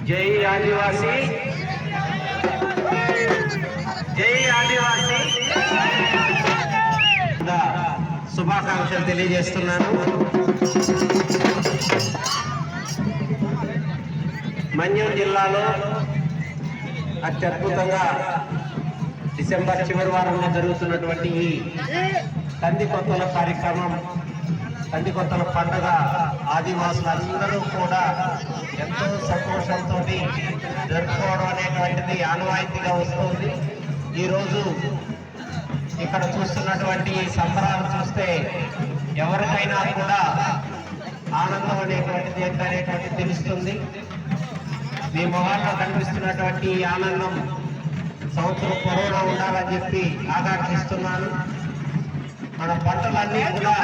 జై ఆదివాసీ, జై ఆదివాసీ శుభాకాంక్షలు తెలియజేస్తున్నాను. మన్యం జిల్లాలో అత్యద్భుతంగా డిసెంబర్ చివరి వారంలో జరుగుతున్నటువంటి ఈ కందికొత్తల కార్యక్రమం, కందికొత్తల పండుగ ఆదివాసులందరూ కూడా ఎంతో సంతోషంతో జరుపుకోవడం అనేటువంటిది ఆనవాయితీగా వస్తుంది. ఈరోజు ఇక్కడ చూస్తున్నటువంటి సంబరాలు చూస్తే ఎవరికైనా కూడా ఆనందం అనేటువంటిది ఏంటనేటువంటిది తెలుస్తుంది. మీ మొహాల్లో కనిపిస్తున్నటువంటి ఆనందం సంవత్సరం పొడవునా ఉండాలని చెప్పి ఆకాంక్షిస్తున్నాను. మన పంటలన్నీ కూడా